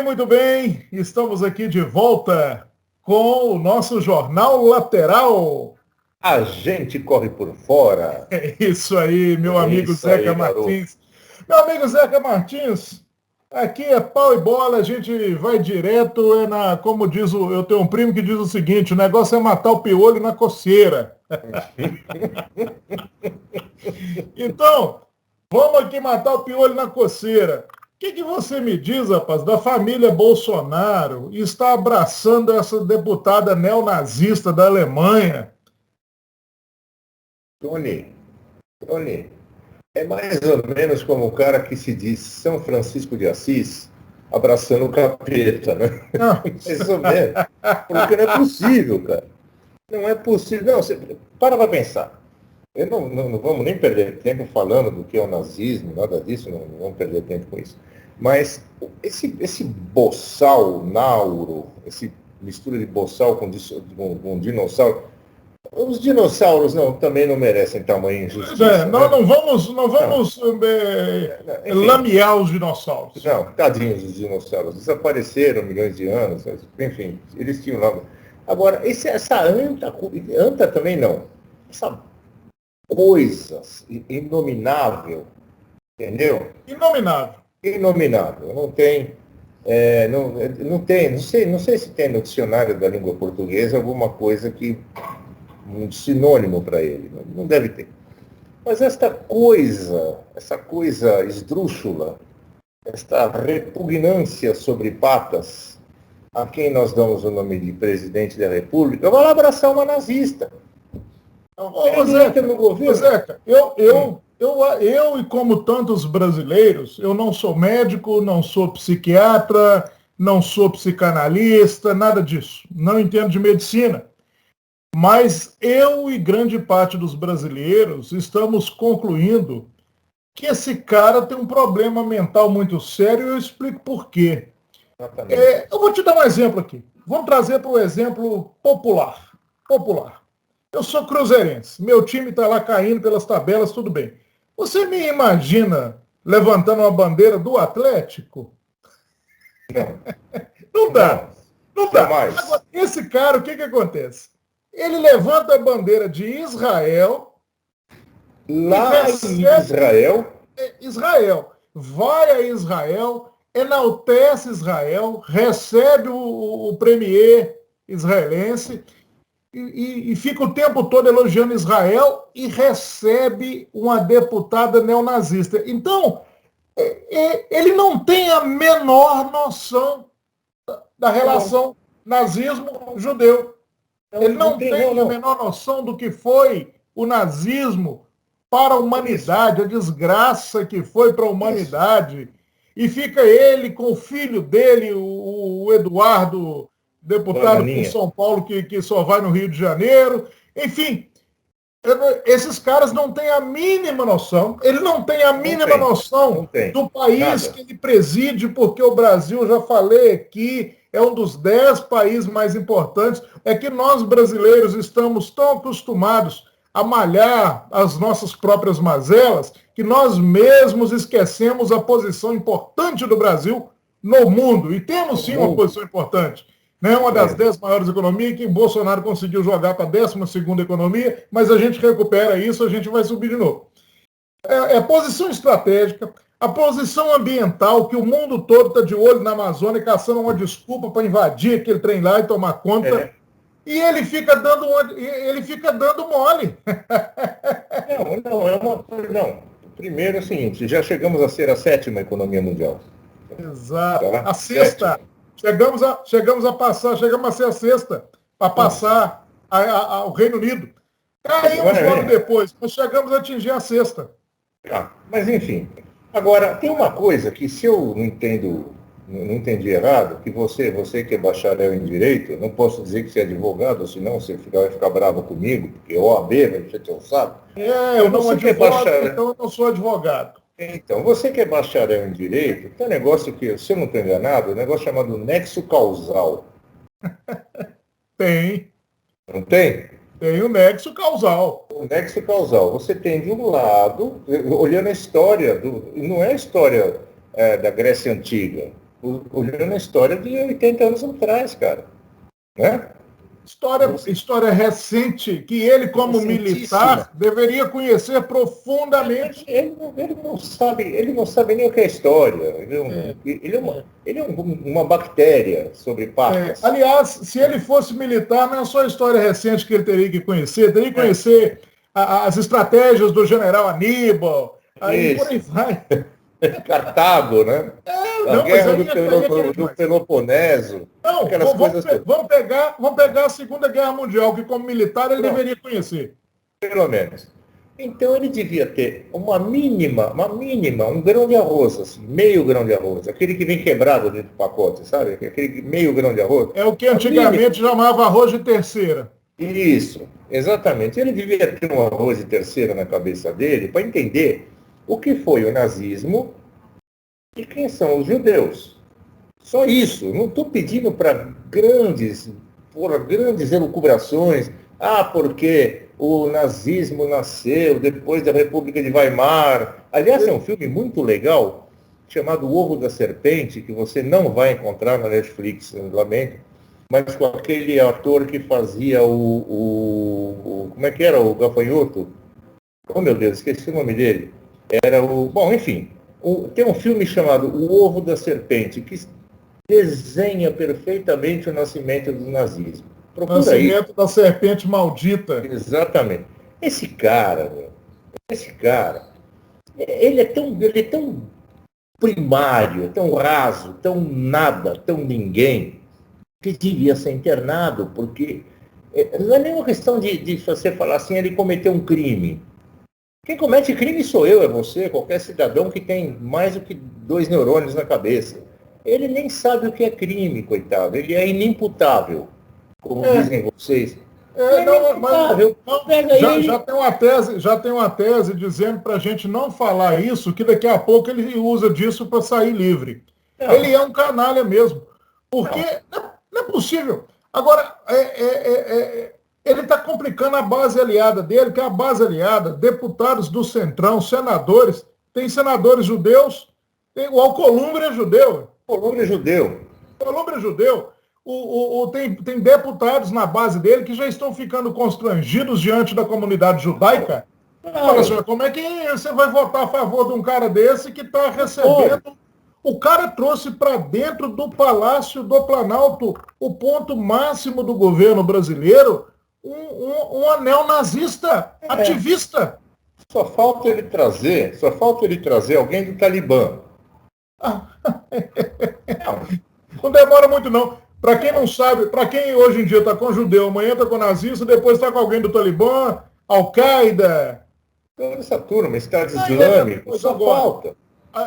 Muito bem. Estamos aqui de volta com o nosso Jornal Lateral. A gente corre por fora. É isso aí, meu amigo Isso Zeca aí, Martins. Meu amigo Zeca Martins, aqui é pau e bola, a gente vai direto, como diz eu tenho um primo que diz o seguinte, o negócio é matar o piolho na coceira. Então, vamos aqui matar o piolho na coceira. O que você me diz, rapaz, da família Bolsonaro está abraçando essa deputada neonazista da Alemanha? Tony, é mais ou menos como o cara que se diz São Francisco de Assis abraçando o capeta, né? Não. Mais ou menos. Porque não é possível, cara. Não é possível. Não, para pensar. Não vamos nem perder tempo falando do que é o nazismo, nada disso, não vamos perder tempo com isso. Mas esse boçal nauro, esse mistura de boçal com dinossauro, os dinossauros também não merecem tamanho injustiça. Não vamos Enfim, lamear os dinossauros. não, tadinhos dos dinossauros, desapareceram milhões de anos, enfim, eles tinham lá. Agora, essa anta também não, essa coisa inominável, entendeu? Inominável, não sei se tem no dicionário da língua portuguesa alguma coisa um sinônimo para ele, não deve ter. Mas essa coisa esdrúxula, esta repugnância sobre patas, a quem nós damos o nome de presidente da República, vai lá abraçar uma nazista. Zeca, no governo. Zeca, eu e como tantos brasileiros, eu não sou médico, não sou psiquiatra, não sou psicanalista, nada disso. Não entendo de medicina. Mas eu e grande parte dos brasileiros estamos concluindo que esse cara tem um problema mental muito sério e eu explico por quê. Eu vou te dar um exemplo aqui. Vamos trazer para o exemplo popular. Eu sou cruzeirense, meu time está lá caindo pelas tabelas, tudo bem. Você me imagina levantando uma bandeira do Atlético? Não dá. Agora, esse cara, o que acontece? Ele levanta a bandeira de Israel. Lá em Israel. Vai a Israel, enaltece Israel, recebe o premier israelense e fica o tempo todo elogiando Israel e recebe uma deputada neonazista. Então, ele não tem a menor noção da relação nazismo-judeu. Ele não tem a menor noção do que foi o nazismo para a humanidade, a desgraça que foi para a humanidade. E fica ele com o filho dele, o Eduardo, deputado por São Paulo, que só vai no Rio de Janeiro. Enfim, esses caras não têm a mínima noção. Ele não tem a mínima noção do país que ele preside, porque o Brasil, já falei aqui, é um dos 10 países mais importantes. É que nós, brasileiros, estamos tão acostumados a malhar as nossas próprias mazelas que nós mesmos esquecemos a posição importante do Brasil no mundo. E temos, sim, uma posição importante. Né? Uma das 10 maiores economias, que Bolsonaro conseguiu jogar para a 12ª economia, mas a gente recupera isso, a gente vai subir de novo. É posição estratégica, a posição ambiental, que o mundo todo está de olho na Amazônia, caçando uma desculpa para invadir aquele trem lá e tomar conta. E ele fica dando mole. Não. Primeiro é o seguinte, já chegamos a ser a 7ª economia mundial. Exato. Tá? A 6ª. Chegamos a ser a 6ª para passar ao Reino Unido. Caímos um ano depois, mas chegamos a atingir a 6ª. Mas enfim. Agora, tem uma coisa que, se eu não entendi errado, que você que é bacharel em Direito, não posso dizer que você é advogado, senão você vai ficar bravo comigo, porque OAB vai encher teu saco. Eu não advogo, então eu não sou advogado. Então, você que é bacharel em Direito, tem um negócio que, se eu não estou enganado, um negócio chamado nexo causal. Tem. Não tem? Tem o nexo causal. O nexo causal. Você tem de um lado, olhando a história, não é a história da Grécia Antiga, olhando a história de 80 anos atrás, cara. Né? História recente, que ele, como militar, deveria conhecer profundamente. Ele não sabe nem o que é história. Ele é uma bactéria sobre patas. Aliás, se ele fosse militar, não é só a história recente que ele teria que conhecer as estratégias do general Aníbal, aí por aí vai. Cartago, né? A guerra do Peloponeso. Não, vamos pegar a Segunda Guerra Mundial, que como militar ele deveria conhecer. Pelo menos. Então ele devia ter uma mínima, um grão de arroz, assim, meio grão de arroz, aquele que vem quebrado dentro do pacote, sabe? Aquele meio grão de arroz. É o que antigamente chamava arroz de terceira. Isso, exatamente. Ele devia ter um arroz de terceira na cabeça dele para entender o que foi o nazismo e quem são os judeus. Só isso. Não estou pedindo para grandes elucubrações. Porque o nazismo nasceu depois da República de Weimar. Aliás, é um filme muito legal, chamado O Ovo da Serpente, que você não vai encontrar na Netflix, lamento, mas com aquele ator que fazia como é que era o gafanhoto? Oh, meu Deus, esqueci o nome dele. Bom, enfim, tem um filme chamado O Ovo da Serpente, que desenha perfeitamente o nascimento do nazismo. Procura nascimento aí. Da serpente maldita. Exatamente. Esse cara, ele é tão primário, tão raso, tão nada, tão ninguém, que devia ser internado, porque não é nenhuma questão de você falar assim, ele cometeu um crime. Quem comete crime sou eu, é você, qualquer cidadão que tem mais do que 2 neurônios na cabeça. Ele nem sabe o que é crime, coitado. Ele é inimputável, como dizem vocês. Já tem uma tese dizendo para a gente não falar isso, que daqui a pouco ele usa disso para sair livre. Não. Ele é um canalha mesmo. Porque não é possível. Agora, ele está complicando a base aliada dele, que é a base aliada, deputados do Centrão, senadores, tem senadores judeus, o Alcolumbre é judeu. Alcolumbre é judeu. Tem deputados na base dele que já estão ficando constrangidos diante da comunidade judaica. Fala assim, como é que você vai votar a favor de um cara desse que está recebendo... O cara trouxe para dentro do Palácio do Planalto, o ponto máximo do governo brasileiro, um anel nazista, ativista. Só falta ele trazer alguém do Talibã. Não demora muito, não. Para quem não sabe, para quem hoje em dia está com judeu, amanhã está com nazista, depois está com alguém do Talibã, Al-Qaeda. Toda essa turma, Estado Islâmico, só falta.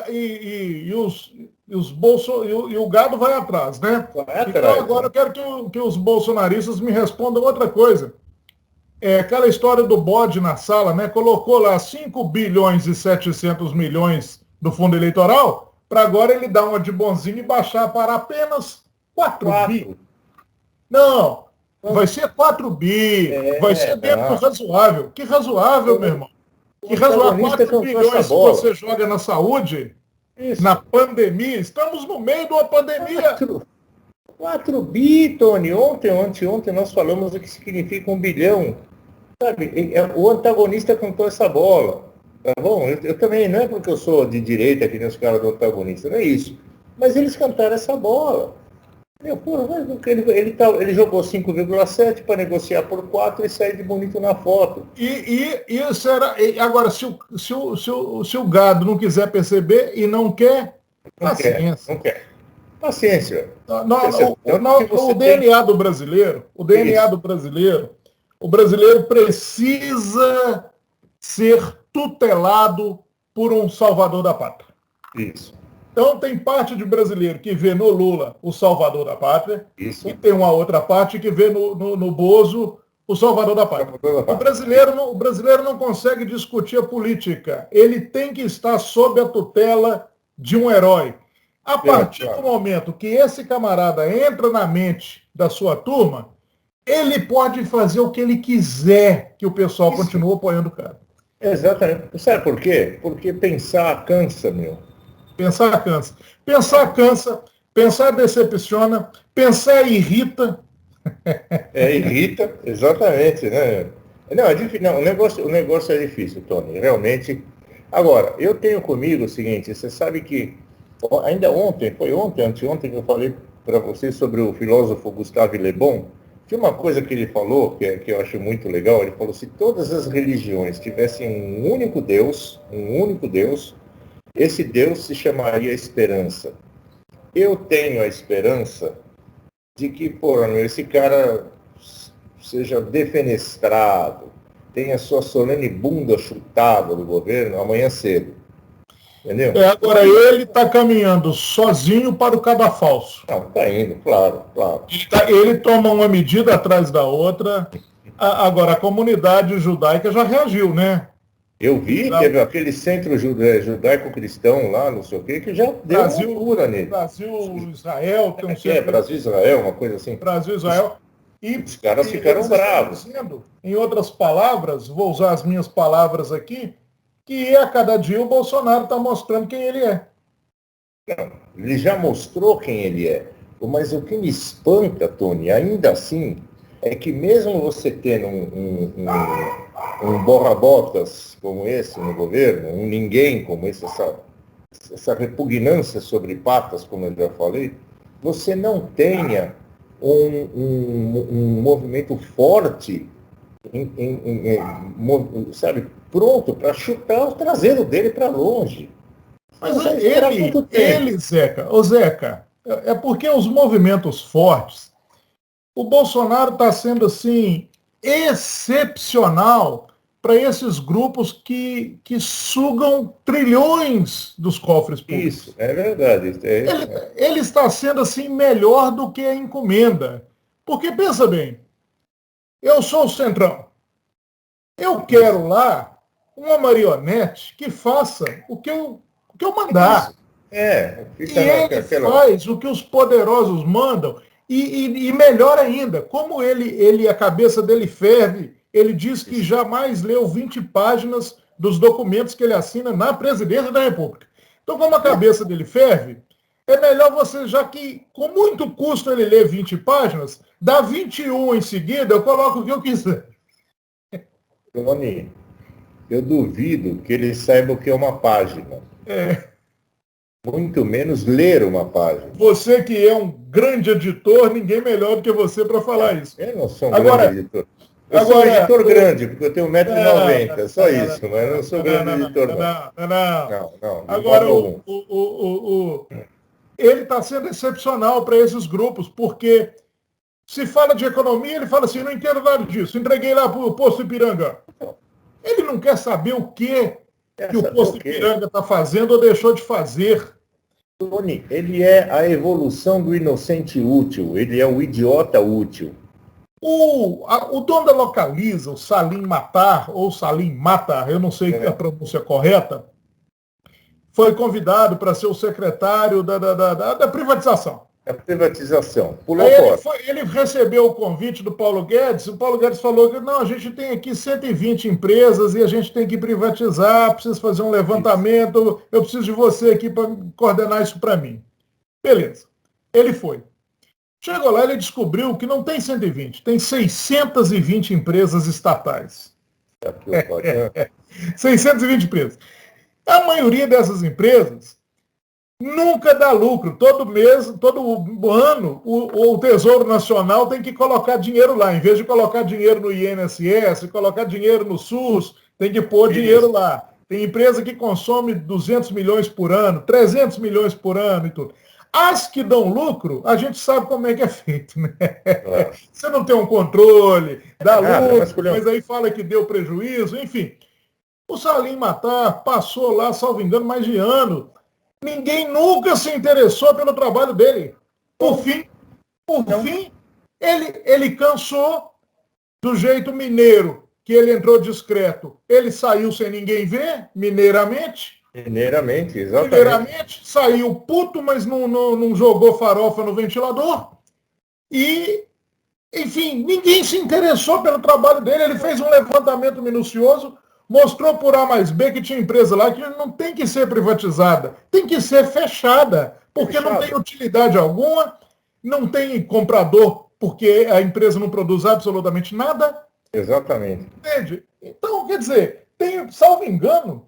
E o gado vai atrás, né? Então agora eu quero que os bolsonaristas me respondam outra coisa. Aquela história do bode na sala, né? Colocou lá 5 bilhões e 700 milhões do fundo eleitoral, para agora ele dar uma de bonzinho e baixar para apenas 4 bi. Não, vai ser 4 bi, vai ser dentro do razoável. Que razoável, meu irmão? Que razoável, 4 bilhões que você joga na saúde, na pandemia. Estamos no meio de uma pandemia. 4 bi, Tony. Ontem nós falamos o que significa 1 bilhão. Sabe, o antagonista cantou essa bola. Tá bom? Eu também, não é porque eu sou de direita, que nem os caras do antagonista, não é isso. Mas eles cantaram essa bola. Ele jogou 5,7 para negociar por 4 e sair de bonito na foto. Isso era. Agora, se o gado não quiser perceber e não quer, paciência. Não quer. Paciência. O DNA do brasileiro, o brasileiro precisa ser tutelado por um salvador da pátria. Isso. Então, tem parte de brasileiro que vê no Lula o salvador da pátria, Isso. E tem uma outra parte que vê no Bozo o salvador da pátria. O brasileiro não consegue discutir a política. Ele tem que estar sob a tutela de um herói. A partir do momento que esse camarada entra na mente da sua turma, ele pode fazer o que ele quiser, que o pessoal continue apoiando o cara. Exatamente. Sabe por quê? Porque pensar cansa, meu. Pensar cansa. Pensar decepciona, pensar irrita. Irrita, exatamente, né? Não, é difícil, não, o negócio é difícil, Tony, realmente. Agora, eu tenho comigo o seguinte, você sabe que ainda ontem, foi ontem, anteontem que eu falei para vocês sobre o filósofo Gustave Le Bon. Tinha uma coisa que ele falou, que eu acho muito legal, ele falou, se todas as religiões tivessem um único Deus, esse Deus se chamaria esperança. Eu tenho a esperança de que, esse cara seja defenestrado, tenha sua solene bunda chutada do governo amanhã cedo. Entendeu? Agora ele está caminhando sozinho para o cadafalso. Não, está indo, claro. Ele toma uma medida atrás da outra. Agora, a comunidade judaica já reagiu, né? Eu vi, teve aquele centro judaico-cristão lá, não sei o quê, que já deu uma loucura nele. Brasil-Israel, tem um centro... Brasil-Israel, uma coisa assim. Brasil-Israel. E os caras ficaram bravos. Em outras palavras, vou usar as minhas palavras aqui, que a cada dia o Bolsonaro está mostrando quem ele é. Não, ele já mostrou quem ele é. Mas o que me espanta, Tony, ainda assim, é que mesmo você tendo um borra-botas como esse no governo, um ninguém como esse, essa repugnância sobre patas, como eu já falei, você não tenha um movimento forte, sabe, pronto para chutar o traseiro dele para longe. Mas Zeca, é porque os movimentos fortes, o Bolsonaro está sendo assim excepcional para esses grupos que sugam trilhões dos cofres públicos. Isso, é verdade. Ele está sendo assim melhor do que a encomenda. Porque, pensa bem, eu sou o Centrão. Eu quero lá uma marionete que faça o que eu mandar. Faz o que os poderosos mandam. E melhor ainda, como a cabeça dele ferve, ele diz que jamais leu 20 páginas dos documentos que ele assina na presidência da República. Então, como a cabeça dele ferve, é melhor você, já que com muito custo ele lê 20 páginas, dá 21 em seguida, eu coloco o que eu quiser. Tony, eu duvido que ele saiba o que é uma página. Muito menos ler uma página. Você que é um grande editor, ninguém melhor do que você para falar isso. Eu não sou um grande editor. Eu sou um editor grande, porque eu tenho 1,90m, só isso, mas eu não sou grande editor. Não. Agora, ele está sendo excepcional para esses grupos, porque se fala de economia, ele fala assim, não entendo nada disso, entreguei lá para o Posto Ipiranga. Ele não quer saber o que o Posto Ipiranga está fazendo ou deixou de fazer. Tony, ele é a evolução do inocente útil, ele é o idiota útil. O dono da Localiza, o Salim Matar, ou Salim Matar, eu não sei a pronúncia correta, foi convidado para ser o secretário da privatização. A privatização. Pulou fora. Ele recebeu o convite do Paulo Guedes, o Paulo Guedes falou que não, a gente tem aqui 120 empresas e a gente tem que privatizar, preciso fazer um levantamento, eu preciso de você aqui para coordenar isso para mim. Beleza. Ele foi. Chegou lá, ele descobriu que não tem 120, tem 620 empresas estatais. 620 empresas. A maioria dessas empresas nunca dá lucro. Todo mês, todo ano, o Tesouro Nacional tem que colocar dinheiro lá. Em vez de colocar dinheiro no INSS, colocar dinheiro no SUS, tem que pôr dinheiro lá. Tem empresa que consome 200 milhões por ano, 300 milhões por ano e tudo. As que dão lucro, a gente sabe como é que é feito, né? Você não tem um controle, dá lucro, mas aí fala que deu prejuízo, enfim. O Salim Matar passou lá, salvo engano, mais de ano. Ninguém nunca se interessou pelo trabalho dele. Por fim, ele cansou do jeito mineiro, que ele entrou discreto. Ele saiu sem ninguém ver, mineiramente. Mineiramente, exatamente. Mineiramente, saiu puto, mas não jogou farofa no ventilador. E, enfim, ninguém se interessou pelo trabalho dele. Ele fez um levantamento minucioso, mostrou por A mais B que tinha empresa lá que não tem que ser privatizada, tem que ser fechada, Porque não tem utilidade alguma, não tem comprador, porque a empresa não produz absolutamente nada. Exatamente. Entende? Então, quer dizer, salvo engano,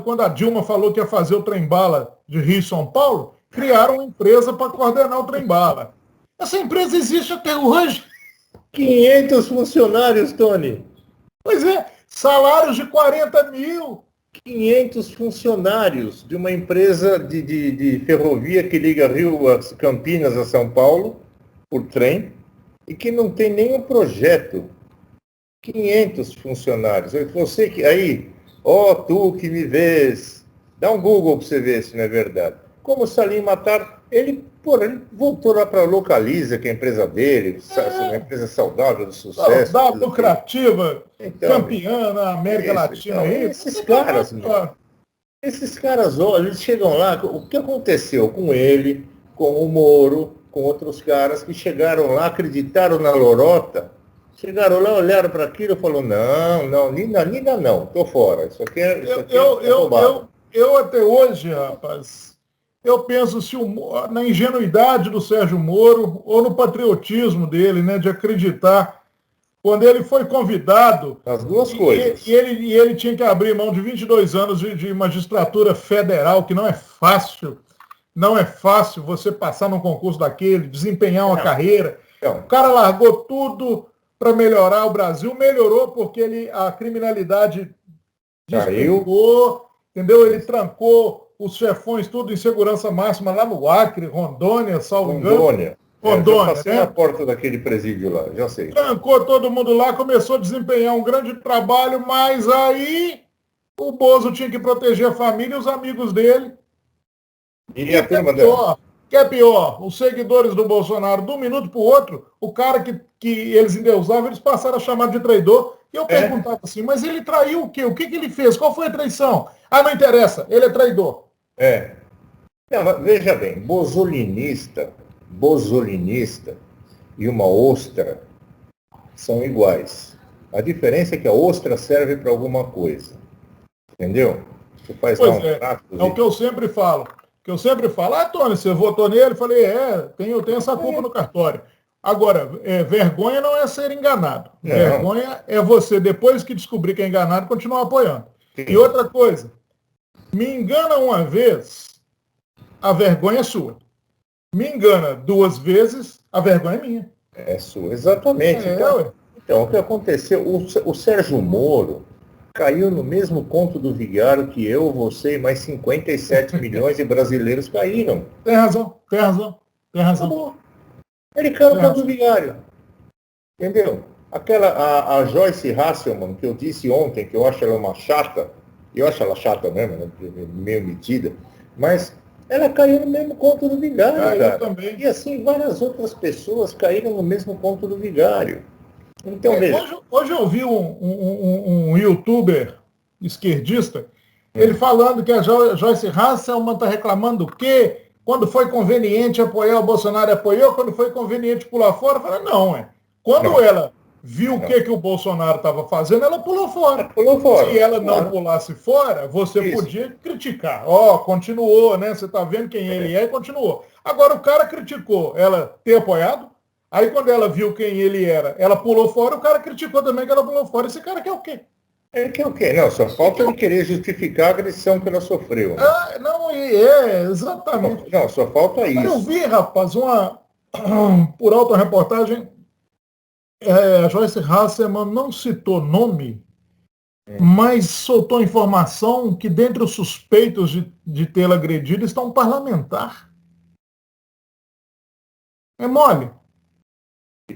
quando a Dilma falou que ia fazer o trem-bala de Rio e São Paulo, criaram uma empresa para coordenar o trem-bala. Essa empresa existe até hoje. 500 funcionários, Tony. Pois é, salários de 40 mil. 500 funcionários de uma empresa de ferrovia que liga Campinas a São Paulo, por trem, e que não tem nenhum projeto. 500 funcionários. Você que aí, tu que me vês, dá um Google para você ver se não é verdade. Como Salim Matar, ele voltou lá para a Localiza, que é a empresa dele, uma empresa saudável, de sucesso. Saudável, lucrativa, campeã na América Latina. Esses caras, olha, eles chegam lá, o que aconteceu com ele, com o Moro, com outros caras que chegaram lá, acreditaram na lorota, chegaram lá, olharam para aquilo e falaram, não, Nina não, tô fora, isso aqui é eu até hoje, rapaz, eu penso se na ingenuidade do Sérgio Moro ou no patriotismo dele, né, de acreditar, quando ele foi convidado... As duas coisas. E ele tinha que abrir mão de 22 anos de magistratura federal, que não é fácil. Não é fácil você passar num concurso daquele, desempenhar uma carreira. O cara largou tudo para melhorar o Brasil. Melhorou porque a criminalidade despencou, entendeu? Ele trancou os chefões tudo em segurança máxima lá no Acre, Rondônia, salvo engano. Rondônia, já passei na porta daquele presídio lá, já sei. Trancou todo mundo lá, começou a desempenhar um grande trabalho, mas aí o Bozo tinha que proteger a família e os amigos dele. E a turma dela? Que é pior, os seguidores do Bolsonaro, de um minuto para o outro, o cara que eles endeusavam, eles passaram a chamar de traidor. E eu perguntava assim, mas ele traiu o quê? O que ele fez? Qual foi a traição? Não interessa, ele é traidor. Não, veja bem, bozolinista e uma ostra são iguais. A diferença é que a ostra serve para alguma coisa. Entendeu? Você faz prato. É o que eu sempre falo. Tony, você votou nele? Eu falei, tenho essa culpa no cartório. Agora, vergonha não é ser enganado. Não. Vergonha é você, depois que descobrir que é enganado, continuar apoiando. Sim. E outra coisa, me engana uma vez, a vergonha é sua. Me engana 2 vezes, a vergonha é minha. É sua, exatamente. Então, o que aconteceu? O Sérgio Moro caiu no mesmo conto do vigário que eu, você e mais 57 milhões de brasileiros caíram. Tem razão. Acabou. Ele caiu no conto do vigário. Entendeu? A Joyce Hasselman, que eu disse ontem, que eu acho ela uma chata, eu acho ela chata mesmo, né? Meio metida, mas ela caiu no mesmo conto do vigário, cara. Também. E assim, várias outras pessoas caíram no mesmo conto do vigário. Então, hoje eu vi um youtuber esquerdista, ele falando que a Joyce Hasselman está reclamando do quê? Quando foi conveniente apoiar o Bolsonaro, apoiou. Quando foi conveniente pular fora, fala, não. Quando ela viu o que o Bolsonaro estava fazendo, ela pulou fora. Se ela não pulasse fora, você podia criticar. Continuou, né? Você está vendo quem ele é e continuou. Agora, o cara criticou ela ter apoiado. Aí, quando ela viu quem ele era, ela pulou fora, o cara criticou também que ela pulou fora. Esse cara quer o quê? Ele quer o quê? Não, só falta ele querer justificar a agressão que ela sofreu. Né? Exatamente. Não, só falta isso. Eu vi, rapaz, por alta reportagem, a Joyce Hasselman não citou nome, mas soltou informação que dentre os suspeitos de tê-la agredido está um parlamentar. É mole.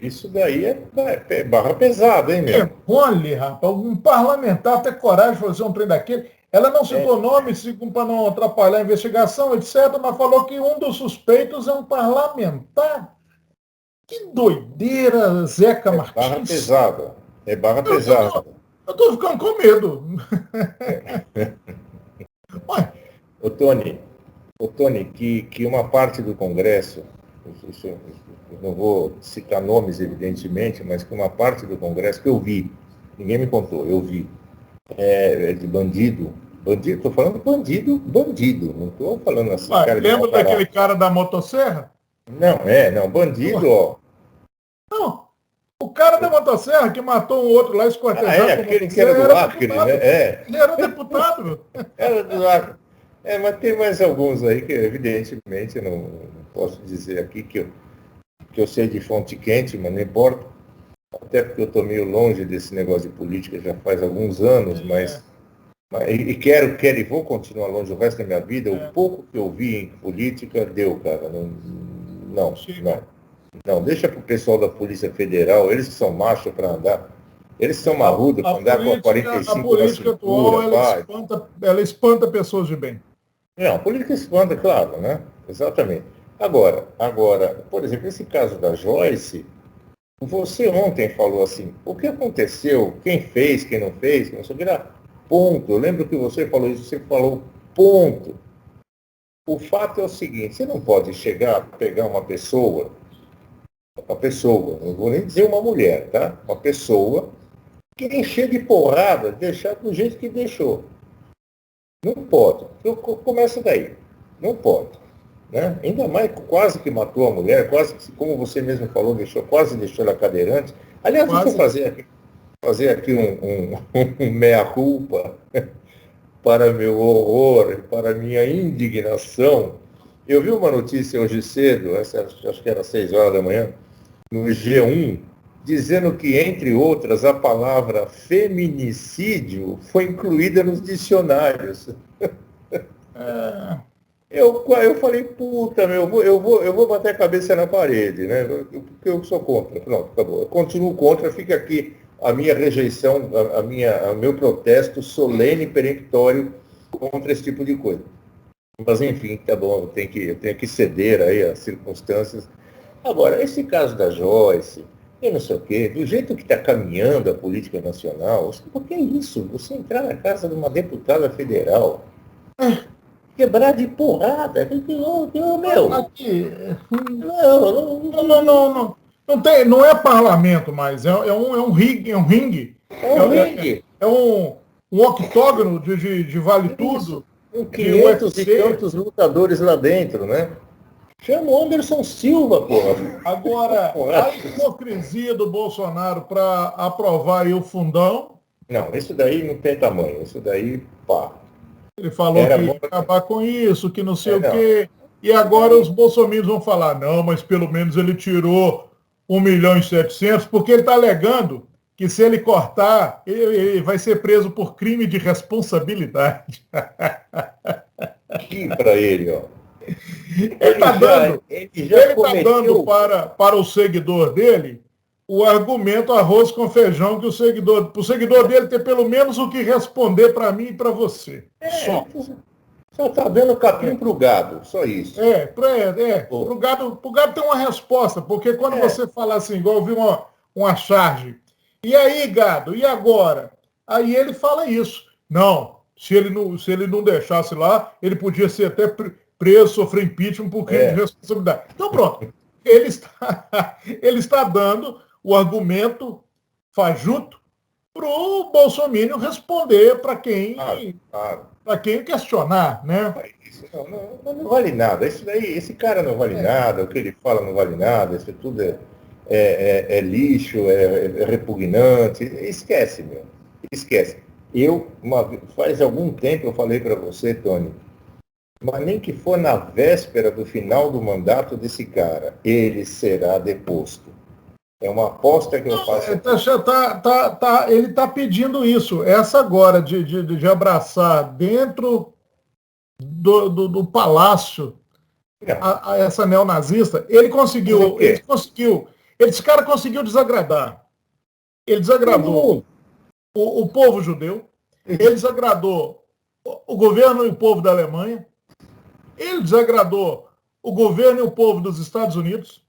Isso daí é barra pesada, hein, meu? É mole, rapaz. Um parlamentar ter coragem de fazer um trem daquele. Ela não citou nome, para não atrapalhar a investigação, etc., mas falou que um dos suspeitos é um parlamentar. Que doideira, Zeca Martins. É barra pesada. Eu estou ficando com medo. Ô, Tony, que uma parte do Congresso, eu não vou citar nomes, evidentemente, mas que uma parte do Congresso que eu vi, ninguém me contou, eu vi, de bandido, Bandido, estou falando bandido. Não estou falando assim, cara lembra daquele cara da motosserra? Não, bandido, ó. Não, o cara da motosserra que matou um outro lá esquartejado. Aquele que era do Acre, né? Ele era deputado. Era do Acre. Mas tem mais alguns aí que, evidentemente, não posso dizer aqui que eu sei de fonte quente, mas não importa. Até porque eu estou meio longe desse negócio de política já faz alguns anos, mas quero e vou continuar longe o resto da minha vida. O pouco que eu vi em política deu, cara. Não, deixa para o pessoal da Polícia Federal, eles que são machos para andar. Eles são marrudos para andar com a 45 a política na cintura, atual, ela espanta pessoas de bem. Não, a política espanta, claro, né? Exatamente. Agora, por exemplo, esse caso da Joyce, você ontem falou assim, o que aconteceu, quem fez, quem não fez, quem não sei o que lá, ponto. Eu lembro que você falou isso, você falou ponto. O fato é o seguinte, você não pode chegar, pegar uma pessoa, não vou nem dizer uma mulher, tá? Uma pessoa que encher de porrada, deixar do jeito que deixou. Não pode. Começa daí. Não pode. Né? Ainda mais quase que matou a mulher, quase que, como você mesmo falou, quase deixou ela cadeirante. Aliás, deixa eu fazer aqui um meia-culpa para meu horror, para minha indignação. Eu vi uma notícia hoje cedo, acho que era 6 horas da manhã, no G1, dizendo que, entre outras, a palavra feminicídio foi incluída nos dicionários. Eu falei, puta, eu vou bater a cabeça na parede, né? Porque eu sou contra. Pronto, acabou. Eu continuo contra, fica aqui a minha rejeição, o meu protesto solene e peremptório contra esse tipo de coisa. Mas, enfim, tá bom, eu tenho que ceder aí às circunstâncias. Agora, esse caso da Joyce, eu não sei o quê, do jeito que está caminhando a política nacional, por que isso? Você entrar na casa de uma deputada federal, quebrar de porrada, meu. Aqui, não é parlamento mais, é um ringue. É um octógono de vale tudo. Com 500 e tantos lutadores lá dentro, né? Chama o Anderson Silva, porra. Agora, a hipocrisia do Bolsonaro para aprovar aí o fundão. Não, isso daí não tem tamanho. Isso daí, pá. Ele falou que ia acabar com isso, que não sei o quê. E agora os bolsominions vão falar, não, mas pelo menos ele tirou 1.700.000, porque ele está alegando que se ele cortar, ele vai ser preso por crime de responsabilidade. Aqui para ele, ó. Ele está dando para o seguidor dele o argumento arroz com feijão que o seguidor dele ter pelo menos o que responder para mim e para você. Só está dando capim para o gado, só isso. Para o gado tem uma resposta, porque quando você fala assim, igual eu vi uma charge, e aí, gado, e agora? Aí ele fala isso. Não, se ele não deixasse lá, ele podia ser até preso, sofrer impeachment por crime de responsabilidade. Então pronto, ele está dando o argumento fajuto para o Bolsonaro responder para quem questionar, né? Isso não vale nada. Isso daí, esse cara não vale nada, o que ele fala não vale nada, isso tudo é lixo, é repugnante. Esquece, meu. Esquece. Faz algum tempo eu falei para você, Tony, mas nem que for na véspera do final do mandato desse cara, ele será deposto. É uma aposta que eu faço. Ele está pedindo isso. Essa agora de abraçar dentro do palácio a essa neonazista, ele conseguiu. Esse cara conseguiu desagradar. Ele desagradou o povo judeu, ele desagradou o governo e o povo da Alemanha, ele desagradou o governo e o povo dos Estados Unidos,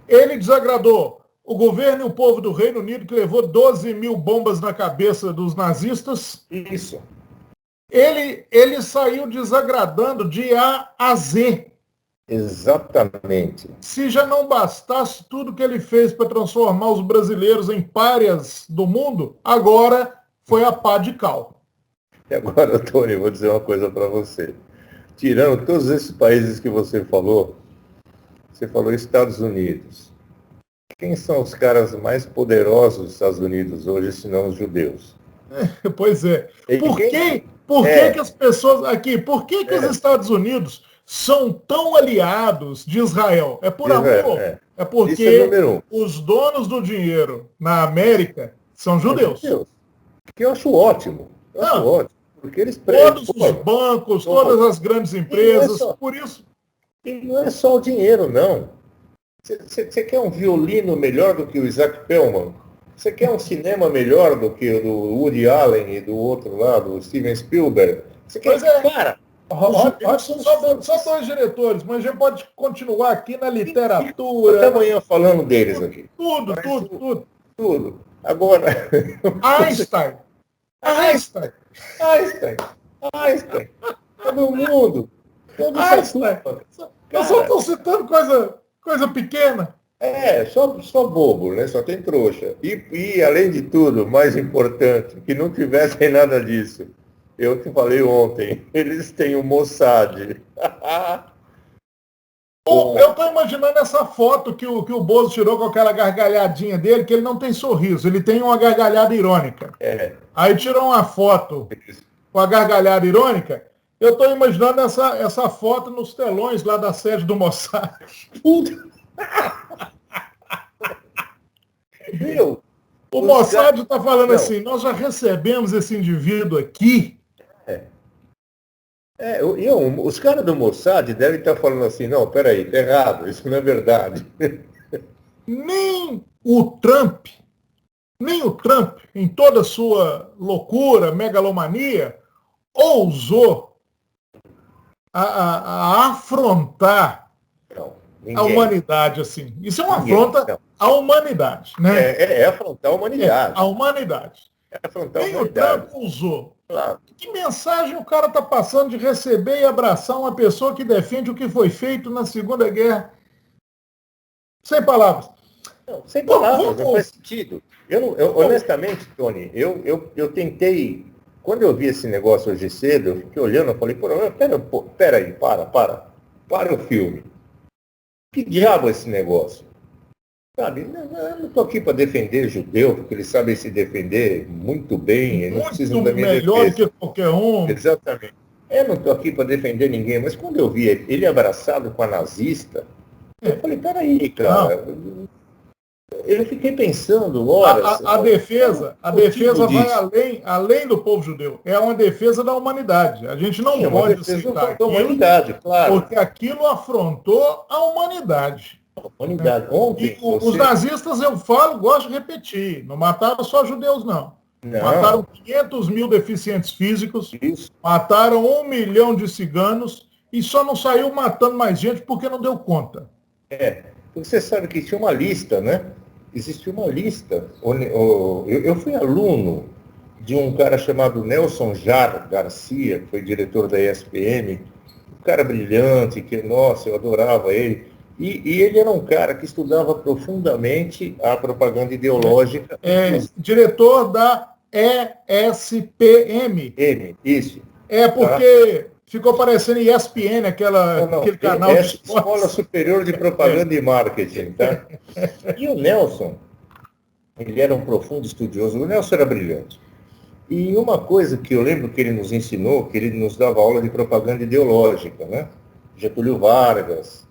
ele desagradou o governo e o povo do Reino Unido, que levou 12.000 bombas na cabeça dos nazistas. Isso. Ele saiu desagradando de A a Z. Exatamente. Se já não bastasse tudo que ele fez para transformar os brasileiros em párias do mundo, agora foi a pá de cal. E agora, Tony, eu vou dizer uma coisa para você. Tirando todos esses países que você falou Estados Unidos. Quem são os caras mais poderosos dos Estados Unidos hoje, se não os judeus? Pois é. E Por que as pessoas aqui, por que os Estados Unidos são tão aliados de Israel? É por amor? É Isso porque número um. os donos do dinheiro na América são judeus. Que eu acho ótimo. Acho ótimo. Porque eles todos os bancos, todas as grandes empresas, por isso. E não é só o dinheiro, não. Você quer um violino melhor do que o Isaac Perlman? Você quer um cinema melhor do que o do Woody Allen e do outro lado, o Steven Spielberg? Você quer, cara? Só dois diretores, mas a gente pode continuar aqui na literatura. Até amanhã falando deles aqui. Tudo. Agora. Einstein. Todo mundo. Einstein. Eu só estou citando coisa pequena. Só bobo, né? Só tem trouxa. E, além de tudo, mais importante, que não tivessem nada disso. Eu te falei ontem, eles têm o Mossad. Eu estou imaginando essa foto que o Bozo tirou com aquela gargalhadinha dele, que ele não tem sorriso, ele tem uma gargalhada irônica. Aí tirou uma foto com a gargalhada irônica. Eu estou imaginando essa foto nos telões lá da sede do Mossad. O Mossad está falando assim, nós já recebemos esse indivíduo aqui. Os caras do Mossad devem estar falando assim, não, peraí, tá errado, isso não é verdade. Nem o Trump, em toda a sua loucura, megalomania, ousou a afrontar a humanidade, assim. Isso é uma afronta à humanidade, né? É afrontar a humanidade. A humanidade. Nem o Trump usou. Claro. Que mensagem o cara está passando de receber e abraçar uma pessoa que defende o que foi feito na Segunda Guerra? Sem palavras. Não, sem palavras, não faz sentido. Honestamente, Tony, eu tentei. Quando eu vi esse negócio hoje cedo, eu fiquei olhando, eu falei, peraí, para o filme. Que diabo é esse negócio? Sabe, eu não estou aqui para defender judeu, porque eles sabem se defender muito bem, eles não precisam da minha defesa. Melhor que qualquer um. Exatamente. Eu não estou aqui para defender ninguém, mas quando eu vi ele abraçado com a nazista, eu falei, peraí, cara. Eu fiquei pensando, a defesa vai além do povo judeu. É uma defesa da humanidade. A gente não pode citar da humanidade, claro. Porque aquilo afrontou a humanidade. Humanidade. Ontem, os nazistas, gosto de repetir, não mataram só judeus, não. Mataram 500 mil deficientes físicos, mataram 1 milhão de ciganos e só não saiu matando mais gente porque não deu conta. Você sabe que tinha uma lista, né? Existia uma lista. Eu fui aluno de um cara chamado Nelson Jar Garcia, que foi diretor da ESPM, um cara brilhante, que, nossa, eu adorava ele. E ele era um cara que estudava profundamente a propaganda ideológica. Diretor da ESPM. Isso. Porque ficou parecendo ESPN, aquele canal de Escola Superior de Propaganda e Marketing. Tá? E o Nelson, ele era um profundo estudioso. O Nelson era brilhante. E uma coisa que eu lembro que ele nos ensinou, que ele nos dava aula de propaganda ideológica, né? Getúlio Vargas,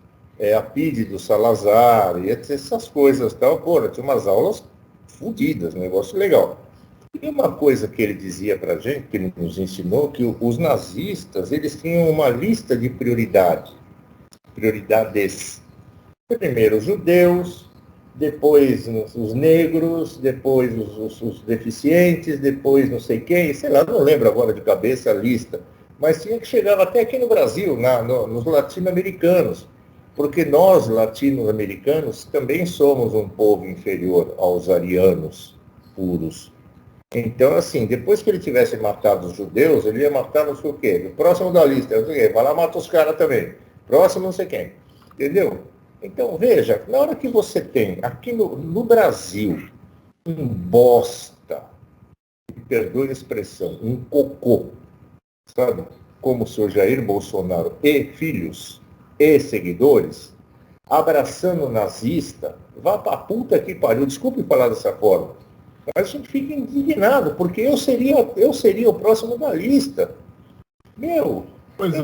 a PIDE do Salazar, e essas coisas, tal. Tinha umas aulas fodidas, um negócio legal. E uma coisa que ele dizia para a gente, que ele nos ensinou, que os nazistas, eles tinham uma lista de prioridades. Primeiro os judeus, depois os negros, depois os deficientes, depois não sei quem, sei lá, não lembro agora de cabeça a lista, mas tinha que chegar até aqui no Brasil, nos latino-americanos. Porque nós, latino-americanos, também somos um povo inferior aos arianos puros. Então, assim, depois que ele tivesse matado os judeus, ele ia matar não sei o quê. O próximo da lista, vai lá mata os caras também. Próximo não sei quem. Entendeu? Então, veja, na hora que você tem aqui no Brasil um bosta, perdoe a expressão, um cocô, sabe, como o senhor Jair Bolsonaro e filhos e seguidores, abraçando o nazista, vá pra puta que pariu, desculpe falar dessa forma, mas a gente fica indignado, porque eu seria o próximo da lista. Meu, Pois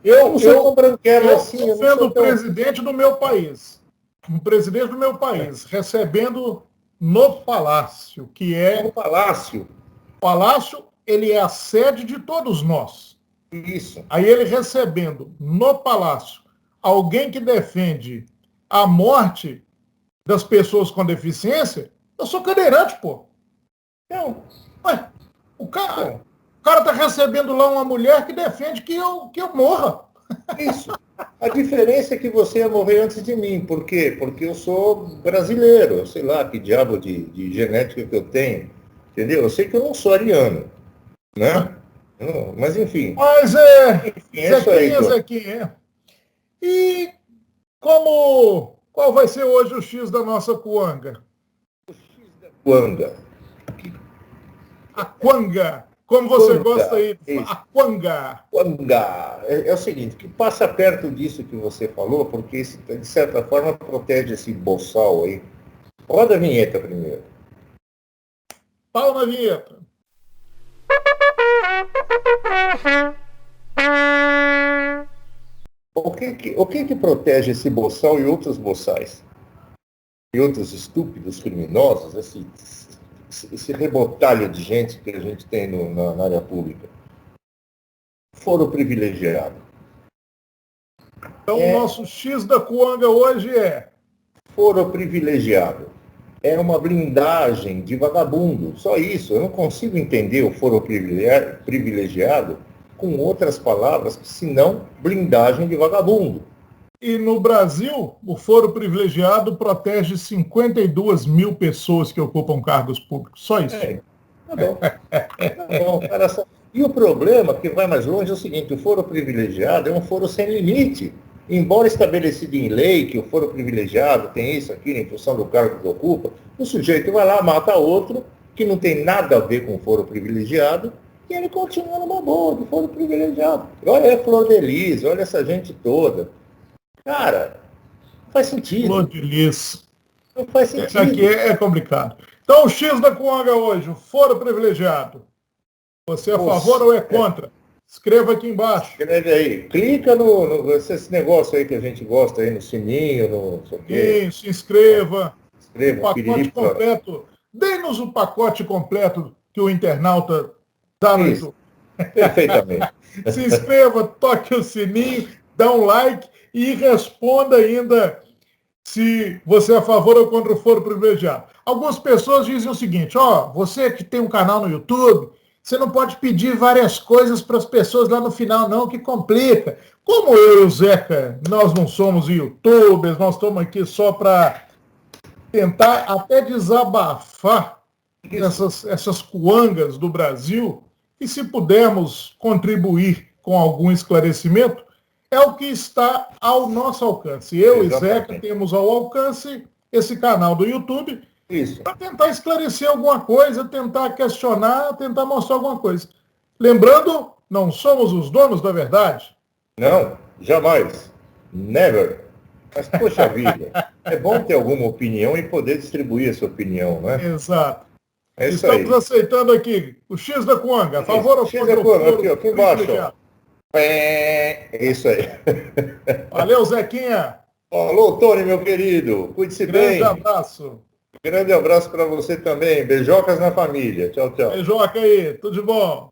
eu não sou tão branquelo assim. Eu sendo o presidente do meu país, recebendo no Palácio, que é... No Palácio. O Palácio, ele é a sede de todos nós. Isso. Aí ele recebendo no Palácio alguém que defende a morte das pessoas com deficiência, eu sou cadeirante, pô. Não. Ué, o cara tá recebendo lá uma mulher que defende que eu morra. Isso. A diferença é que você ia morrer antes de mim. Por quê? Porque eu sou brasileiro. Eu sei lá que diabo de genética que eu tenho. Entendeu? Eu sei que eu não sou ariano. Né? Não, mas enfim. Mas Zequinha. E qual vai ser hoje o X da nossa Cuanga? O X da Cuanga. A Cuanga. Como você gosta aí, a Cuanga. Cuanga. É o seguinte, que passa perto disso que você falou, porque isso, de certa forma, protege esse boçal aí. Roda a vinheta primeiro. Pau na vinheta. O que protege esse boçal e outros boçais? E outros estúpidos criminosos, esse rebotalho de gente que a gente tem na área pública? Foro privilegiado. Então, o nosso X da Cuanga hoje é... Foro privilegiado. É uma blindagem de vagabundo. Só isso. Eu não consigo entender o foro privilegiado com outras palavras, senão blindagem de vagabundo. E no Brasil, o foro privilegiado protege 52 mil pessoas que ocupam cargos públicos. Só isso. Tá bom. Tá bom, cara. E o problema, que vai mais longe, é o seguinte: o foro privilegiado é um foro sem limite. Embora estabelecido em lei que o foro privilegiado tem isso, aquilo, em função do cargo que ocupa, o sujeito vai lá, mata outro, que não tem nada a ver com o foro privilegiado, e ele continua numa boa, do foro privilegiado. Olha a Flor de Lis, olha essa gente toda. Cara, não faz sentido. Flor de Lis. Não faz sentido. Aqui é complicado. Então, o X da Cuanga hoje, o foro privilegiado. Você é a favor ou é contra? Escreva aqui embaixo. Escreve aí. Clica esse negócio aí que a gente gosta aí, no sininho, no... Se inscreva. Escreva. O pacote completo. Dê-nos o pacote completo que o internauta dá no YouTube. Perfeitamente. Se inscreva, toque o sininho, dá um like e responda ainda se você é a favor ou contra o foro privilegiado. Algumas pessoas dizem o seguinte: você que tem um canal no YouTube, você não pode pedir várias coisas para as pessoas lá no final, não, que complica. Como eu e o Zeca, nós não somos youtubers, nós estamos aqui só para tentar até desabafar essas cuangas do Brasil, e se pudermos contribuir com algum esclarecimento, é o que está ao nosso alcance. Eu e Zeca temos ao alcance esse canal do YouTube, para tentar esclarecer alguma coisa, tentar questionar, tentar mostrar alguma coisa. Lembrando, não somos os donos da verdade. Não, jamais. Never. Mas, poxa vida, é bom ter alguma opinião e poder distribuir essa opinião, né? Exato. É isso Estamos aí. aceitando aqui o X da Cuanga. A favor ou contra o foro? Aqui embaixo. É isso aí. Valeu, Zequinha. Falou, Tony, meu querido. Cuide-se bem. Grande abraço. Grande abraço para você também. Beijocas na família. Tchau, tchau. Beijoca aí. Tudo de bom.